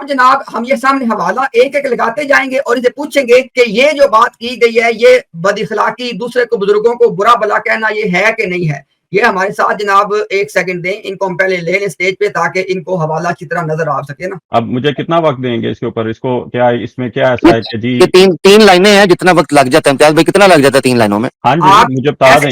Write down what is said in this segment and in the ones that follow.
अब जनाब हम ये सामने हवाला एक एक लगाते जाएंगे और इसे पूछेंगे कि ये जो बात की गई है, ये बदइखलाकी, दूसरे को बुजुर्गों को बुरा भला कहना, ये है कि नहीं है। ये हमारे साथ जनाब एक सेकंड दें, इनको हम पहले ले लें स्टेज पे ताकि इनको हवाला अच्छी तरह नजर आ सके ना। अब मुझे कितना वक्त देंगे इसके ऊपर, इसको क्या इसमें क्या ऐसा है कि जी ये तीन लाइनें हैं, जितना वक्त लग जाता है इम्तियाज भाई, कितना लग जाता है 3 लाइनों में? हाँ जी आप मुझे बता दें।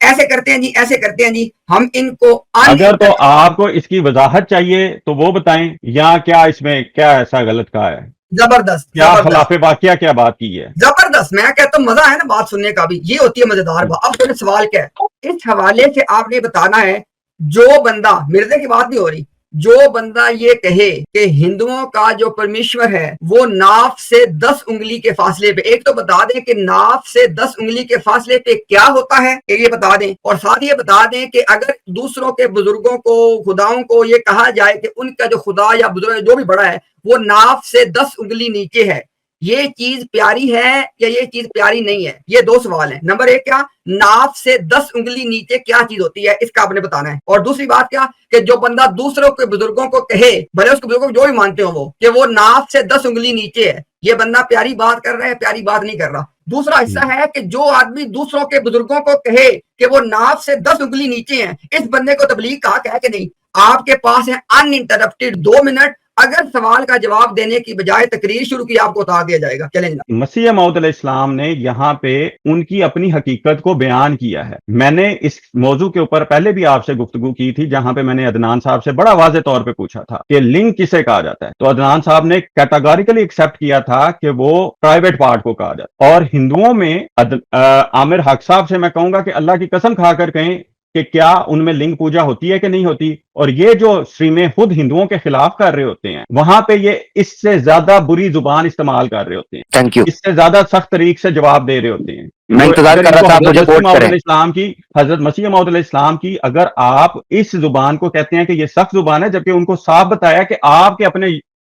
ऐसे करते हैं जी, ऐसे करते हैं जी, हम इनको अगर तो आपको इसकी वजाहत चाहिए तो वो बताएं, या क्या इसमें क्या ऐसा गलत कहा है, जबरदस्त क्या खिलाफे वाकिया क्या बात की है। जबरदस्त, मैं कहता हूँ मजा है ना बात सुनने का भी, ये होती है मजेदार बात। अब तो सवाल क्या है, इस हवाले से आपने बताना है, जो बंदा, मिर्जे की बात नहीं हो रही, जो बंदा ये कहे कि हिंदुओं का जो परमेश्वर है वो नाफ से 10 उंगली के फासले पे, एक तो बता दें कि नाफ से 10 उंगली के फासले पे क्या होता है, ये बता दें, और साथ ये बता दें कि अगर दूसरों के बुजुर्गों को, खुदाओं को ये कहा जाए कि उनका जो खुदा या बुजुर्ग जो भी बड़ा है वो नाफ से 10 उंगली नीचे है, ये चीज प्यारी है या ये चीज प्यारी नहीं है। ये 2 सवाल हैं। नंबर 1 क्या, नाफ से 10 उंगली नीचे क्या चीज होती है, इसका आपने बताना है। और दूसरी बात क्या, कि जो बंदा दूसरों के बुजुर्गों को कहे, भले उसके बुजुर्गों को जो भी मानते हो वो, कि वो नाफ से 10 उंगली नीचे है, ये बंदा प्यारी बात कर रहा है, प्यारी बात नहीं कर रहा। दूसरा हिस्सा है कि जो आदमी दूसरों के बुजुर्गों को कहे कि वो नाफ से 10 उंगली नीचे हैं, इस बंदे को तबलीग का हक है कि नहीं। आपके पास है अनइंटरप्टेड 2 मिनट, अगर सवाल का जवाब देने की बजाय तकरीर शुरू की आपको उतार दिया जाएगा। चलें। मसीह मौद अलैहिस्सलाम ने यहाँ पे उनकी अपनी हकीकत को बयान किया है। मैंने इस मौजू के ऊपर पहले भी आपसे गुफ्तगू की थी, जहां पे मैंने अदनान साहब से बड़ा वाज़ेह तौर पे पूछा था कि लिंग किसे कहा जाता है, तो अदनान साहब ने कैटेगोरिकली एक्सेप्ट किया था कि वो प्राइवेट पार्ट को कहा जाता है। और हिंदुओं में आमिर हक साहब से मैं कहूंगा कि अल्लाह की कसम खाकर कहें कि क्या उनमें लिंग पूजा होती है कि नहीं होती। और ये जो स्ट्रीमें खुद हिंदुओं के खिलाफ कर रहे होते हैं, वहां पे ये इससे ज्यादा बुरी जुबान इस्तेमाल कर रहे होते हैं, थैंक यू, इससे ज्यादा सख्त तरीके से जवाब दे रहे होते हैं। मैं इंतजार कर रहा था आप मुझे कोट करें। इस्लाम की, हजरत मसीह मौद अलैहिस्सलाम की, अगर आप इस जुबान को कहते हैं कि ये सख्त जुबान है, जबकि उनको साफ बताया कि आपके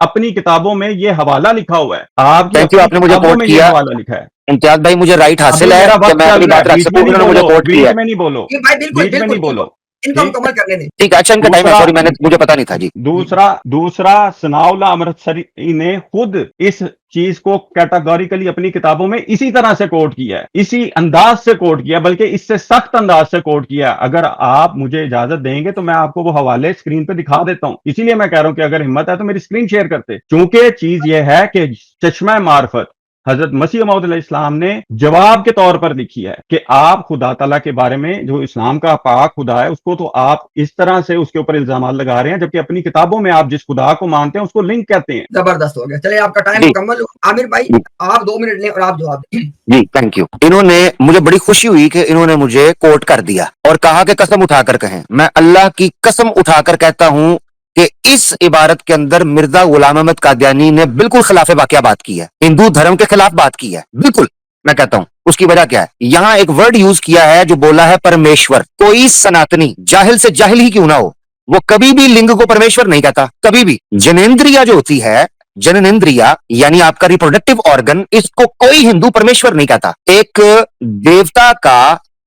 अपनी किताबों में ये हवाला लिखा हुआ है, आपकी आपने मुझे कोट किया, हवाला लिखा है। इम्तियाज भाई मुझे राइट हासिल है कि मैं अपनी बात रख सकूं, उन्होंने मुझे कोट किया। बीच में नहीं बोलो, बीच में नहीं बोलो, इनको मुकम्मल करने दें। ठीक है, अच्छा इनका टाइम है, सॉरी मैंने, मुझे पता नहीं था जी। दूसरा सनाउल्लाह अमृतसरी ने खुद इस चीज को कैटेगोरिकली अपनी किताबों में इसी तरह से कोट किया है, इसी अंदाज से कोट किया, बल्कि इससे सख्त अंदाज से कोट किया। अगर आप मुझे इजाजत देंगे तो मैं आपको वो हवाले स्क्रीन पे दिखा देता हूं। इसीलिए मैं कह रहा हूं कि अगर हिम्मत है तो मेरी स्क्रीन शेयर करते, क्योंकि चीज यह है कि चश्मा मार्फत हजरत मसीह मौद अलैहिस्सलाम ने जवाब के तौर पर लिखी है कि आप खुदा तआला के बारे में, जो इस्लाम का पाक खुदा है, उसको तो आप इस तरह से उसके ऊपर इल्जाम लगा रहे हैं, जबकि अपनी किताबों में आप जिस खुदा को मानते हैं उसको लिंक कहते हैं। जबरदस्त हो गया। चलिए आपका टाइम मुकम्मल हुआ। आमिर भाई आप 2 मिनट लें और आप जवाब दें। जी थैंक यू। इन्होंने, मुझे बड़ी खुशी हुई कि इन्होंने मुझे कोट कर दिया और कहा कि कसम उठाकर कहें। मैं अल्लाह की कसम उठाकर कहता हूं कि इस इबारत के अंदर मिर्जा गुलाम अहमद कादियानी ने बिल्कुल खिलाफ वाकया बात की है, हिंदू धर्म के खिलाफ बात की है, बिल्कुल। मैं कहता हूं उसकी वजह क्या है, यहां एक वर्ड यूज किया है जो बोला है परमेश्वर। कोई सनातनी जाहिल से जाहिल ही क्यों ना हो, वो कभी भी लिंग को परमेश्वर नहीं कहता, कभी भी। जनेंद्रिया जो होती है, जननेंद्रिया यानी आपका रिप्रोडक्टिव ऑर्गन, इसको कोई हिंदू परमेश्वर नहीं कहता। एक देवता का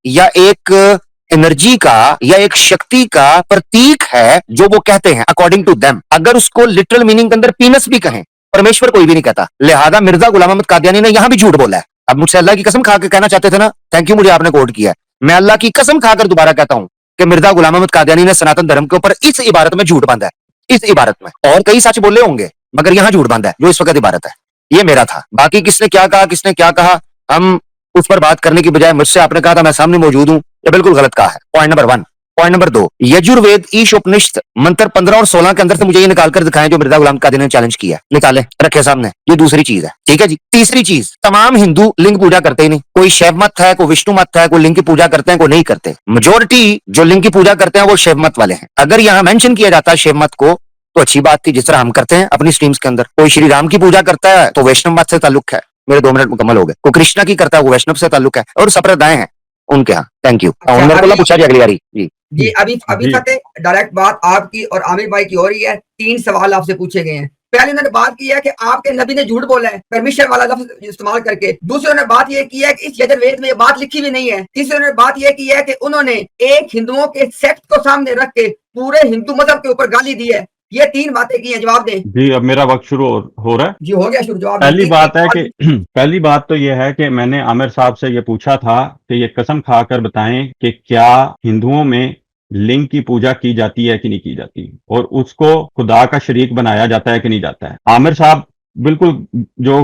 या एक एनर्जी का या एक शक्ति का प्रतीक है जो वो कहते हैं अकॉर्डिंग टू देम। अगर उसको लिटरल मीनिंग के अंदर पीनस भी कहें, परमेश्वर कोई भी नहीं कहता। लिहाजा मिर्जा गुलाम अहमद कादियानी ने यहां भी झूठ बोला है। अब मुझसे अल्लाह की कसम खा के कहना चाहते थे ना, थैंक यू, मुझे आपने कोट किया। मैं अल्लाह की कसम खाकर दोबारा कहता हूं कि मिर्जा गुलाम अहमद कादियानी ने सनातन धर्म के ऊपर इस इबारत में झूठ बांधा है। इस इबारत में और कई सच बोले होंगे, मगर यहां झूठ बांधा है जो इस वक्त इबारत है। ये मेरा था। बाकी किसने क्या कहा, किसने क्या कहा, हम उस पर बात करने की बजाय मुझसे आपने कहा था मैं सामने मौजूद हूं, ये बिल्कुल गलत कहा है। Point number 1। Point number 2, Yajurveda Isha Upanishad मंत्र 15 और 16 के अंदर से मुझे ये निकाल कर दिखाएं जो मिर्जा गुलाम कादियानी ने चैलेंज किया, निकाले रखे सामने। ये दूसरी चीज है, ठीक है जी। तीसरी चीज, तमाम हिंदू लिंग पूजा करते ही नहीं। कोई शैव मत है, कोई विष्णु मत है, कोई लिंग की पूजा करते हैं, कोई नहीं करते। मेजोरिटी जो लिंग की पूजा करते हैं वो शैव मत वाले हैं। अगर यहाँ मेंशन किया जाता है शैव मत को तो अच्छी बात थी, जिस तरह हम करते हैं अपनी स्ट्रीम्स के अंदर। कोई श्री राम की पूजा करता है तो वैष्णव मत से ताल्लुक है, मेरे 2 मिनट मुकम्मल हो गए। कोई कृष्णा की करता है वो वैष्णव से ताल्लुक है, और संप्रदाय हैं उनके यहाँ। Thank you. और मेरे को पूछा जी अगली बारी जी। अभी तक डायरेक्ट बात आपकी और आमिर भाई की हो रही है। 3 सवाल आपसे पूछे गए हैं। पहले उन्होंने बात की है कि आपके नबी ने झूठ बोला है परमेश्वर वाला लफ्ज इस्तेमाल करके। दूसरे ने बात यह की है कि इस यजुर्वेद में ये बात लिखी भी नहीं है। तीसरे ने बात यह की है कि उन्होंने एक हिंदुओं के सेक्ट को सामने रख के पूरे हिंदू मजहब के ऊपर गाली दी है। ये 3 बातें की हैं, जवाब दें। जी, अब मेरा वक्त शुरू हो रहा है। जी हो गया शुरू, जवाब पहली दें। बात है कि पहली बात तो ये है कि मैंने आमिर साहब से ये पूछा था कि ये कसम खाकर बताएं कि क्या हिंदुओं में लिंग की पूजा की जाती है कि नहीं की जाती, और उसको खुदा का शरीक बनाया जाता है कि नहीं जाता है। आमिर साहब बिल्कुल जो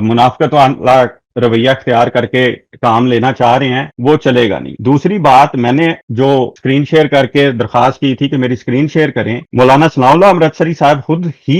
मुनाफिकत वाला रवैया अख्तियार करके काम लेना चाह रहे हैं वो चलेगा नहीं। दूसरी बात, मैंने जो स्क्रीन शेयर करके दरखास्त की थी कि मेरी स्क्रीन शेयर करें, मौलाना सनाउल्लाह अमृतसरी साहब खुद ही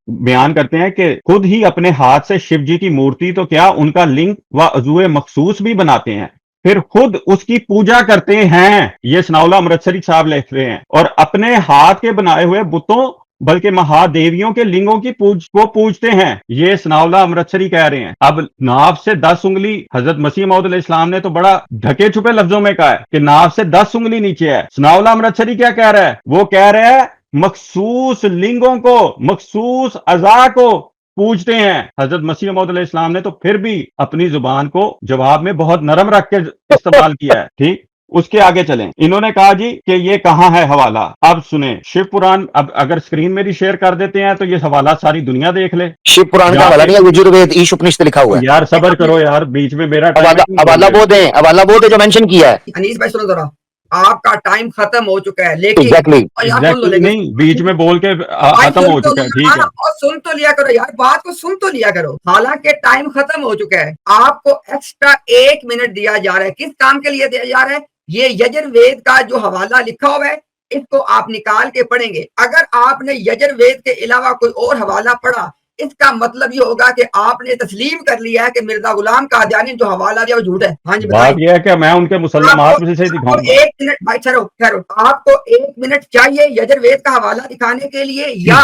बयान करते हैं कि खुद ही अपने हाथ से शिव जी की मूर्ति तो क्या उनका लिंग व अज़ुए मखसूस भी बनाते हैं, फिर खुद उसकी पूजा करते हैं। ये सनाउल्लाह अमृतसरी साहब लिख रहे हैं, और अपने हाथ के बनाए हुए बुतों बल्कि महादेवियों के लिंगों की को पूजते हैं। ये सनाउल्लाह अमृतसरी कह रहे हैं। अब नाव से 10 उंगली, हजरत मसीह मौद अलैहिस्सलाम ने तो बड़ा ढके छुपे लफ्जों में कहा है कि नाव से 10 उंगली नीचे है। सनाउल्लाह अमृतसरी क्या कह रहा है? वो कह रहा है मखसूस लिंगों को, मखसूस अज़ा को पूजते हैं। हजरत मसीह मौद अलैहिस्सलाम ने तो फिर भी अपनी जुबान को जवाब में बहुत नरम रख के इस्तेमाल किया है। ठीक, उसके आगे चलें। इन्होंने कहा जी कि ये कहां है हवाला। अब सुने, शिव पुराण, अब अगर स्क्रीन मेरी शेयर कर देते हैं तो ये हवाला सारी दुनिया देख ले। शिव पुराण का हवाला नहीं है, यजुर्वेद ईश उपनिषद लिखा हुआ है। यार सबर करो यार, बीच में मेरा हवाला वो दे जो मेंशन किया है। अनीस भाई सुनो जरा, आपका टाइम खत्म हो चुका है, लेकिन एग्जैक्टली नहीं, बीच में बोल के खत्म हो चुका है। ठीक है, और सुन तो लिया करो यार, बात को सुन तो लिया करो। हालांकि टाइम खत्म हो चुका है, आपको एक्स्ट्रा 1 मिनट दिया जा रहा है। किस काम के लिए दिया जा रहा है? ये यजुर्वेद का जो हवाला लिखा हुआ है, इसको आप निकाल के पढ़ेंगे। अगर आपने यजुर्वेद के अलावा कोई और हवाला पढ़ा, इसका मतलब ये होगा कि आपने तस्लीम कर लिया है कि मिर्जा गुलाम कादियानी जो हवाला दिया वो झूठ है। हाँ जी, बात यह है कि मैं उनके मुसलमात में से दिखाऊंगा। 1 मिनट भाई, ठहरो, आपको 1 मिनट चाहिए यजुर्वेद का हवाला दिखाने के लिए, या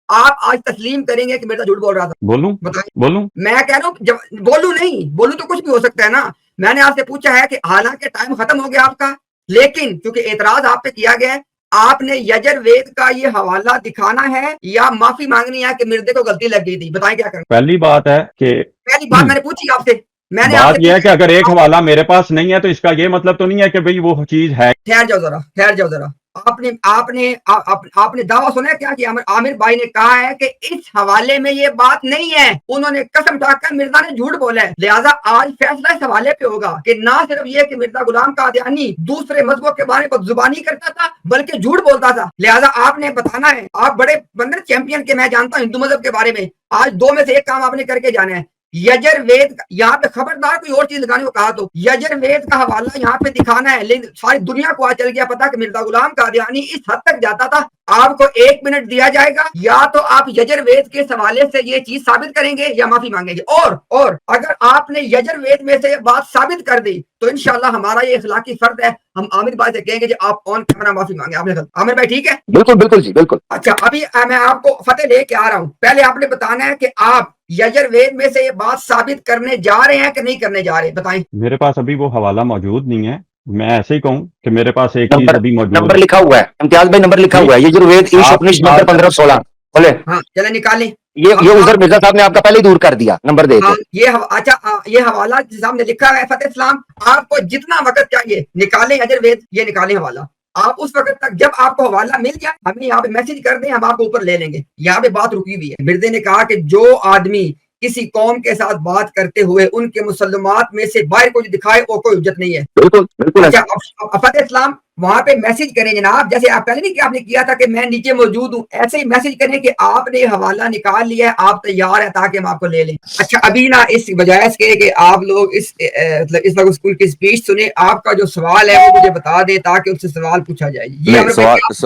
आप आज तस्लीम करेंगे कि मिर्जा झूठ बोल रहा था? बोलूं? मैं कह रहा हूँ बोलूं तो कुछ भी हो सकता है ना। मैंने आपसे पूछा है कि हालांकि टाइम खत्म हो गया आपका, लेकिन क्योंकि एतराज आप पे किया गया है, आपने यजुर्वेद का ये हवाला दिखाना है या माफी मांगनी है कि मिर्जे को गलती लग गई थी? बताएं क्या करें। पहली बात है कि पहली बात मैंने पूछी आपसे, बात यह है कि अगर एक हवाला मेरे पास नहीं है तो इसका ये मतलब तो नहीं है कि भाई वो चीज है। ठहर जाओ जरा। आपने दावा सुना है क्या कि आमिर भाई ने कहा है कि इस हवाले में ये बात नहीं है। उन्होंने कसम उठाकर मिर्जा ने झूठ बोला है। लिहाजा आज फैसला इस हवाले पे होगा कि ना सिर्फ ये कि मिर्जा गुलाम कादियानी दूसरे मजहबों के बारे में जुबानी करता था, बल्कि झूठ बोलता था। लिहाजा आपने बताना है। आप बड़े बंदर चैंपियन के, मैं जानता हूं हिंदू मजहब के बारे में। आज 2 में से एक काम आपने करके जाना है। यजुर्वेद, यहाँ पे खबरदार कोई और चीज लगाने को कहा तो यजुर्वेद का हवाला यहाँ पे दिखाना है। लेकिन सारी दुनिया को आज चल गया पता कि मिर्जा गुलाम कादियानी इस हद तक जाता था। आपको 1 मिनट दिया जाएगा, या तो आप यजुर्वेद के हवाले से ये चीज साबित करेंगे या माफी मांगेंगे। और अगर आपने यजुर्वेद में से ये बात साबित कर दी तो इंशाल्लाह हमारा ये इखलाकी फर्ज है, हम आमिर भाई से कहेंगे कि आप ऑन कैमरा माफी मांगे। आमिर भाई ठीक है? बिल्कुल जी, बिल्कुल। अच्छा, अभी मैं आपको फतेह लेके आ रहा हूँ। पहले आपने बताना है कि आप यजुर्वेद में से ये बात साबित करने जा रहे हैं कि नहीं करने जा रहे, बताएं। मेरे पास अभी वो हवाला मौजूद नहीं है। मैं ऐसे ही कहूँ कि मेरे पास एक चीज अभी मौजूद, नंबर लिखा हुआ है, इम्तियाज भाई नंबर लिखा हुआ है, यजुर्वेद ईश उपनिषद नंबर 1516। बोले हाँ, चले निकालें। ये उधर मिर्जा साहब ने आपका पहले ही दूर कर दिया नंबर दे के। ये हवाला सामने लिखा है फतेह इस्लाम। आपको जितना वक्त चाहिए निकालें यजुर्वेद, ये निकालें हवाला। आप उस वक्त तक जब आपको हवाला मिल जाए हमें यहाँ पे मैसेज कर दें, हम आपको ऊपर ले लेंगे। यहाँ पे बात रुकी हुई है। मिर्जे ने कहा कि जो आदमी किसी कौम के साथ बात करते हुए उनके मुसलमात में से बाहर को दिखाए वो कोई इज्जत नहीं है। बिल्कुल। अच्छा, फतेह इस्लाम वहां पे मैसेज करें जनाब, जैसे आप पहले नहीं कि आपने किया था कि मैं नीचे मौजूद हूँ, ऐसे ही मैसेज करें कि आपने हवाला निकाल लिया है, आप तैयार है, ताकि हम आपको ले लें। अच्छा, अभी ना इस बजाय इसके कि आप लोग इस वक्त स्कूल की स्पीच सुने, आपका जो सवाल है वो मुझे बता दें ताकि उससे सवाल पूछा जाए।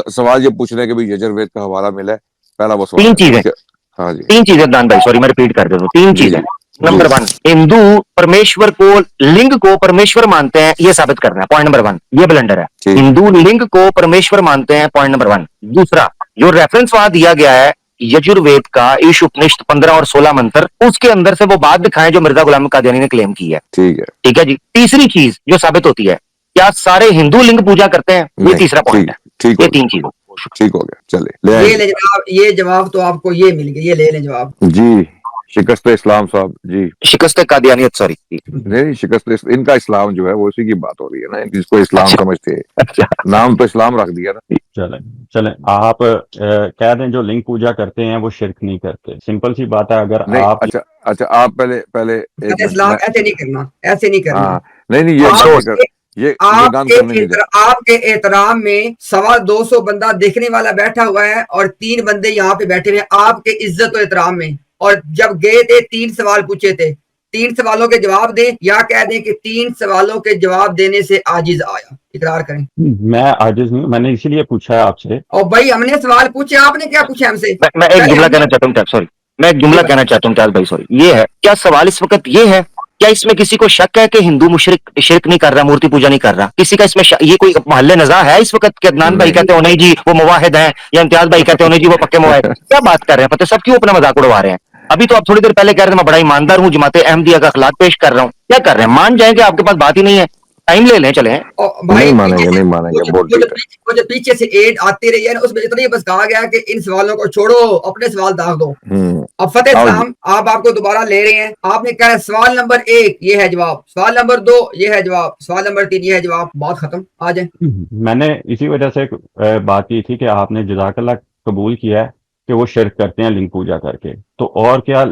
सवाल ये पूछ रहे हैं कि भाई यजुर्वेद का हवाला मिला है, पहला वो सवाल। 3 चीजें। हाँ जी, 3 चीजें दान भाई, सॉरी मैं रिपीट कर देता हूँ। 3 चीजें। नंबर 1, हिंदू परमेश्वर को, लिंग को परमेश्वर मानते हैं, ये साबित करना है। पॉइंट नंबर 1, ये ब्लंडर है। हिंदू लिंग को परमेश्वर मानते हैं, पॉइंट नंबर 1। दूसरा, जो रेफरेंस वहां दिया गया है यजुर्वेद का ईश उपनिषद 15 और 16 मंत्र, उसके अंदर से वो बात दिखाएं जो मिर्जा गुलाम कादियानी ने क्लेम की है। ठीक है जी। तीसरी चीज जो साबित होती है, क्या सारे हिंदू लिंग पूजा करते हैं? ये तीसरा पॉइंट है। ये 3 चीजें। ठीक हो गया, चले ये ले जवाब। ये जवाब तो आपको ये मिल गया, ये ले लें जवाब जी। शिकस्त इस्लाम साहब जी। शिकस्त कादियानियत, सॉरी। नहीं, शिकस्त इनका इस्लाम जो है वो उसी की बात हो रही है ना, जिसको इस्लाम अच्छा। समझते हैं, अच्छा। नाम तो इस्लाम रख दिया ना। चले चले आप कह दें जो लिंग पूजा करते हैं वो शिरक नहीं करते। सिंपल सी बात है। अगर नहीं, आप अच्छा अच्छा, आप पहले पहले एक मिनट इस्लाम मैं, ऐसे नहीं करना, ऐसे नहीं करना। हाँ नहीं नहीं, ये अफसोस। कर, ये गान करने नहीं दे। आपके एहतराम में 250 बंदा देखने वाला बैठा हुआ है और 3 बंदे यहाँ पे बैठे हुए हैं आपके इज्जत और एहतराम में। और जब गए थे 3 सवाल पूछे थे, 3 सवालों के जवाब दें या कह दें कि 3 सवालों के जवाब देने से आजिज आया। इकरार करें। मैं आजिज नहीं हूं, मैंने इसीलिए पूछा है आपसे। और भाई हमने सवाल पूछे, आपने क्या पूछा हमसे? मैं एक पहले जुमला हमने कहना चाहता हूँ, सॉरी, मैं एक जुमला कहना चाहता हूँ त्याग भाई, सॉरी। ये है क्या सवाल इस वक्त, ये है क्या इसमें किसी को शक है कि हिंदू मुशरिक शिरक नहीं कर रहा, मूर्ति पूजा नहीं कर रहा? किसी का इसमें ये कोई मोहल्ले नजा है इस वक्त कि अदनान भाई कहते हो नहीं जी वो मुवाहिद हैं, या इम्तियाज भाई कहते हो नहीं जी वो पक्के मुवाहिद? क्या बात कर रहे हैं? पता सब क्यों अपना मजाक उड़वा रहे हैं? अभी तो आप थोड़ी देर पहले कह रहे थे मैं बड़ा ईमानदार हूँ, जमाते अहमदिया का अखलाक पेश कर रहा हूँ। क्या कर रहे हैं? मान जाएंगे, आपके पास बात ही नहीं है, टाइम ले लें, चले। नहीं मानेंगे, नहीं मानेंगे, बोल ठीक है। वो जो पीछे से एड आती रही है ना, उसमें इतना ही बस कहा गया कि इन सवालों को छोड़ो, अपने सवाल दाग दो। अब फतेह आओ जी। इस्लाम आप आपको दोबारा ले रहे हैं। आपने कहा सवाल नंबर 1 ये है जवाब, सवाल नंबर 2 ये है जवाब, सवाल नंबर 3 ये है जवाब। बात खत्म। आ जाए। मैंने इसी वजह से बात की थी कि आपने जज़ाकल्लाह कबूल किया है कि वो शिरक करते हैं लिंग पूजा करके। तो और क्या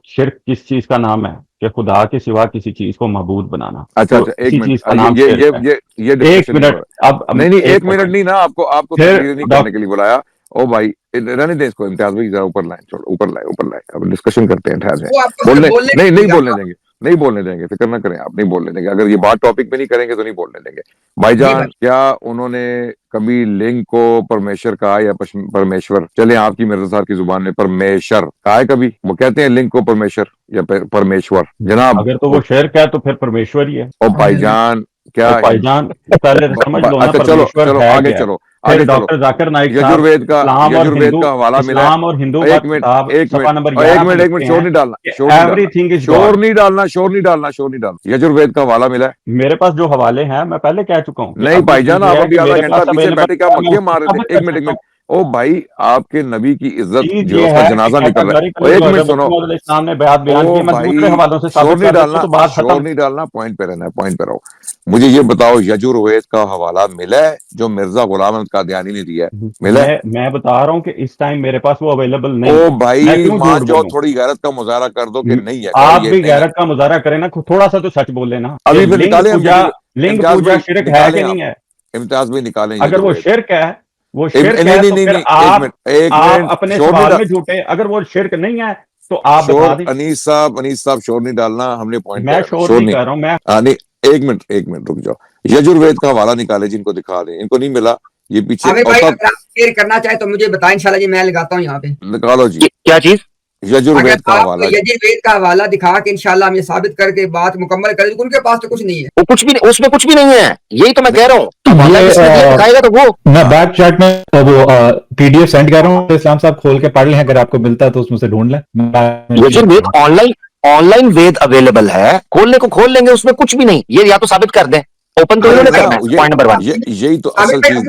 शिरक किस चीज का नाम है कि खुदा के सिवा किसी चीज को मबूद बनाना। अच्छा तो अच्छा, एक इसी मिनट, चीज का नाम शिरक है। ये एक डिस्कशन नहीं हो मिनट रहा। अब नहीं नहीं, एक एक मिनट सेकंड नहीं ना, आपको फिर तकरीर नहीं करने के लिए बुलाया। ओ भाई रहने दे इसको, इम्तियाज भाई जरा ऊपर लाए, छोड़ो ऊपर लाए, ऊपर लाए, अब डिस्कशन करते हैं, ठहर वो जाए। आपको बोलने बोलने नहीं, नहीं देगा। बोलने देंगे, नहीं बोलने देंगे, फिक्र ना करें आप, नहीं बोलने देंगे। अगर ये बात टॉपिक पे नहीं करेंगे तो नहीं बोलने देंगे। जी भाईजान भाई। क्या उन्होंने कभी लिंग को परमेश्वर कहा या परमेश्वर? चले आपकी मिर्जा साहब की जुबान में परमेश्वर कहा है कभी? वो कहते हैं लिंग को परमेश्वर या परमेश्वर जनाब। अगर तो वो शिरक है तो फिर परमेश्वर ही है। ओ भाईजान क्या तो भाईजान पहले तो समझ लो ना अच्छा चलो परमेश्वर चलो, है आगे क्या है। चलो, फिर आगे चलो। डॉक्टर जाकिर नाइक साहब यजुर्वेद का हवाला मिला है। इस्लाम और हिंदू का एक मिनट, किताब एक सफा मिनट, नंबर और 11 एक पे मिनट, एक मिनट, लिखते शोर हैं नहीं डालना, कि शोर नहीं डालना, एवरीथिंग इज शोर गॉड। नहीं डालना, शोर नहीं डालना, शोर नहीं डालना। यजुर्वेद का हवाला मिला है। मेरे पास जो हवाले हैं मैं पहले कह चुका हूँ कि नहीं अभी भाईजान, चीज ये आप है अभी कि आधा मेरे घंटा पास पीछे अवेलेबल बैठे क्या है, मैं मक्खियां उसको मार रहे साबित थे। कर एक मिनट, एक सकता मिनट। हूँ। ओ भाई आपके नबी की इज्जत चीज जो है ये उसका है कि जनाजा निकल रहा है। और कैटेगोरिकली एक जो मिनट हजरत सुनो, मसीह मौऊद इस्लाम ने बयान बयान ओ किए मैं दूसरे भाई हवालों से शोर साबित नहीं कर देता हूँ डालना, तो बात शोर खत्म। नहीं डालना, पॉइंट पे रहना है, पॉइंट पे रहो। मुझे ये बताओ यजुर्वेद का हवाला मिला है जो मिर्जा गुलाम अहमद कादियानी ने दिया है? मिला है? मैं बता रहा हूँ कि इस टाइम मेरे पास वो अवेलेबल नहीं ओ है। मैं भाई क्यों मान झूठ जाओ, बोलूं? थोड़ी गैरत का मुजाहरा कर दो कि नहीं है, कहो आप ये भी नहीं है। गैरत का मुजाहरा करें ना, थोड़ा सा तो सच बोले ना कि अभी फिर निकालें हम लिंग इम्तियाज पूजा भाई शिरक है निकालें कि आप, नहीं है। इम्तियाज भाई निकालें अगर वो यजुर्वेद। शिरक है, वो शिरक नहीं है नहीं तो नहीं फिर नहीं, एक मिनट, एक आप मिनट, अपने शोर नहीं सवाल डाल, में झूठे। अगर वो शिरक नहीं है तो आप बता शोर दें। अनीस साहब शोर नहीं डालना, हमने पॉइंट पे मैं रहना, शोर शोर नहीं नहीं। कर रहा हूं मैं। हाँ नहीं, एक मिनट रुक जाओ। यजुर्वेद का हवाला निकाले, जिनको दिखा दें, इनको नहीं मिला ये पीछे, आमिर और भाई तब अगर आप शेयर करना चाहे तो मुझे बताएं, इंशाल्लाह जी मैं लगाता हूँ यहाँ पे। निकालो जी क्या चीज? अगर यजुर्वेद का आप हवाला। यजुर्वेद का हवाला दिखा के इंशाल्लाह हम ये साबित करके बात मुकम्मल करें, उनके पास तो कुछ नहीं है। वो कुछ भी नहीं, उसमें कुछ भी नहीं है, यही तो मैं कह रहा हूँ। हवाला ये किसने दिया दिखाएगा तो वो। मैं बैक चैट में वो पीडीएफ सेंड कर रहा हूँ, इस्लाम साहब खोल के पढ़ लें, अगर आपको मिलता है तो उसमें से ढूंढ लें। यजुर्वेद ऑनलाइन वेद अवेलेबल है, खोलने को खोल लेंगे, उसमें कुछ भी नहीं। ये या तो साबित कर दें, ओपन तो इन्होंने करना है। पॉइंट नंबर 1 यही तो आमिर असल भाई चीज।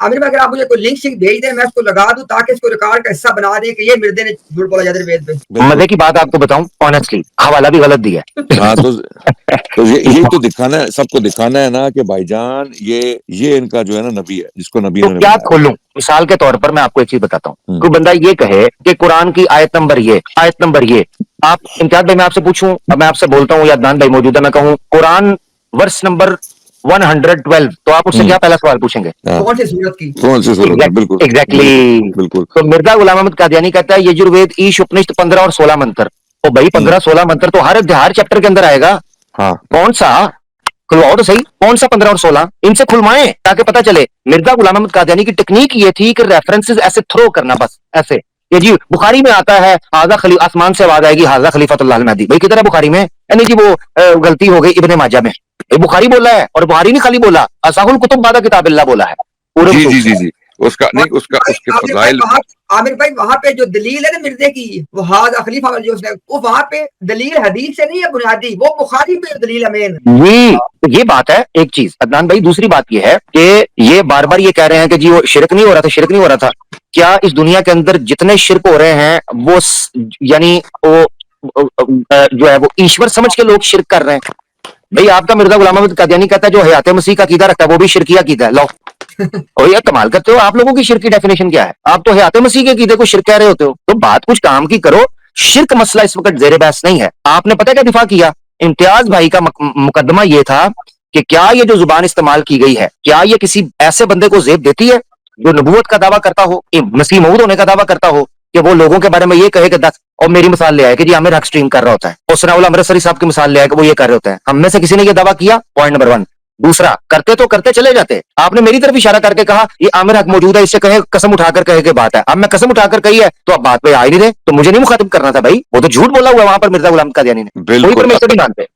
आमिर भाई अगर आप मुझे कोई लिंक शिंक भेज दें, मैं उसको लगा दूं ताकि इसको रिकॉर्ड का हिस्सा बना दें कि ये मिर्दे ने झूठ बोला यजुर्वेद पे। मजे की बात आपको बताऊं, ऑनेस्टली हवाला भी गलत दिया है। हाँ तो यही तो दिखाना है, सबको दिखाना है ना कि भाईजान ये इनका जो है ना नबी है, जिसको नबी तो ने क्या बनाया। खोलूं? मिसाल के तौर पर मैं आपको एक चीज बताता हूँ। कोई बंदा ये कहे कि कुरान की आयत नंबर ये, आयत नंबर ये, आप इम्तियाज भाई मैं आपसे पूछूं, अब मैं आपसे बोलता हूँ, या अदनान भाई मौजूद है, मैं कहूँ कुरान वर्स नंबर 112, तो आप उससे क्या पहला सवाल पूछेंगे? हाँ, कौन सी सूरत की? कौन सी सूरत है? बिल्कुल एग्जैक्टली। बिल्कुल। तो मिर्जा गुलाम अहमद कादियानी कहता है यजुर्वेद ईश उपनिषद 15 और 16 मंत्र। तो भाई 15-16 मंत्र तो हर चैप्टर के अंदर आएगा। हाँ कौन सा? खुलवाओ तो सही, कौन सा 15 और 16? इनसे खुलवाएं ताकि पता चले। मिर्जा गुलाम अहमद कादियानी की टेक्निक ये थी कि रेफरेंसेस ऐसे थ्रो करना, बस ऐसे। ये जी बुखारी में आता है हाजा खली, आसमान से आवाज आएगी हाजा खलीफतुल्लाह महदी। भाई किधर है बुखारी में? नहीं जी वो गलती हो गई इब्ने माजा में। ये बुखारी बोला है, और बुखारी नहीं खाली बोला, असाहुल कुतुब बादा किताबिल्लाह बोला है पूरे जी वसूल जी से। जी जी, उसका नहीं, उसका उसके फजाइल। आमिर भाई वहां पे जो दलील है ना मिर्जे की, वो हाजा खलीफा वाली जो उसने, वो वहां पे दलील हदीस से नहीं है बुनियादी, वो बुखारी पे दलील है मेन। ये बात है एक चीज। अदनान भाई दूसरी बात ये है कि ये बार बार ये कह रहे हैं कि जी वो शिरक नहीं हो रहा था, शिरक नहीं हो रहा था। क्या इस दुनिया के अंदर जितने शिरक हो रहे हैं वो यानी वो जो है वो ईश्वर समझ के लोग शिरक कर रहे हैं। भाई आपका मिर्जा गुलाम अहमद कादियानी कहता है जो हयात मसीह का अकीदा रखता है वो भी शिरकिया अकीदा है। लो और यार कमाल करते हो, आप लोगों की शिरक की डेफिनेशन क्या है? आप तो हयात मसीह के अकीदे को शिरक कह रहे होते हो। तो बात कुछ काम की करो। शिरक मसला इस वक्त जेर बहस नहीं है। आपने पता क्या दिफा किया? इम्तियाज भाई का मुकदमा ये था कि क्या ये जो जुबान इस्तेमाल की गई है, क्या ये किसी ऐसे बंदे को जेब देती है जो नबूवत का दावा करता हो, मसीह मऊद होने का दावा करता हो, कि वो लोगों के बारे में ये कहे कि 10 और मेरी मिसाल ले आए कि जी आमिर हक स्ट्रीम कर रहा होता है, और सनाउल अमृतसरी साहब की मिसाल ले आए कि वो ये कर रहे होते हैं। हम में से किसी ने ये दावा किया? Point number 1। दूसरा, करते तो करते चले जाते। आपने मेरी तरफ इशारा करके कहा ये आमिर हक मौजूद है, इससे कहे कसम उठाकर कहे के बात है। अब मैं कसम उठाकर कही है तो अब बात पे आ ही नहीं रहे, तो मुझे नहीं मुखातिब करना था भाई। वो तो झूठ बोला हुआ वहां पर मिर्जा गुलाम कादियानी ने, कोई परमेश्वर नहीं मानते।